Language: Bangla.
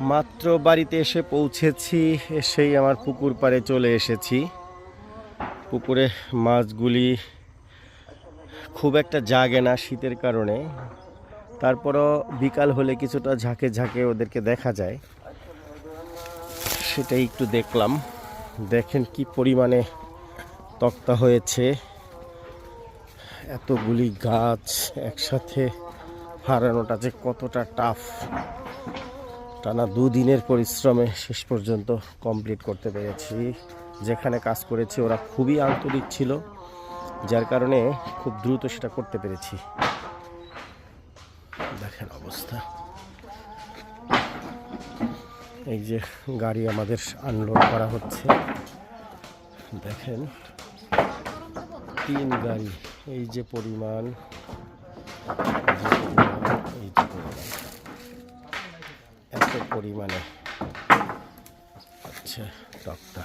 মাত্র বাড়িতে এসে পৌঁছেছি, এসেই আমার পুকুর পাড়ে চলে এসেছি। পুকুরে মাছগুলি খুব একটা জাগে না শীতের কারণে, তারপরও বিকাল হলে কিছুটা ঝাঁকে ঝাঁকে ওদেরকে দেখা যায়, সেটাই একটু দেখলাম। দেখেন কি পরিমাণে তক্তা হয়েছে, এতগুলি গাছ একসাথে হারানোটা যে কতটা টাফ। টানা দুদিনের পরিশ্রমে শেষ পর্যন্ত কমপ্লিট করতে পেরেছি। যেখানে কাজ করেছি ওরা খুবই আন্তরিক ছিল, যার কারণে খুব দ্রুত সেটা করতে পেরেছি। দেখেন অবস্থা, এই যে গাড়ি আমাদের আনলোড করা হচ্ছে, দেখেন 3 গাড়ি, এই যে পরিমাণ, এই যে পরিমাণ, এত পরিমাণে আচ্ছা টকটা।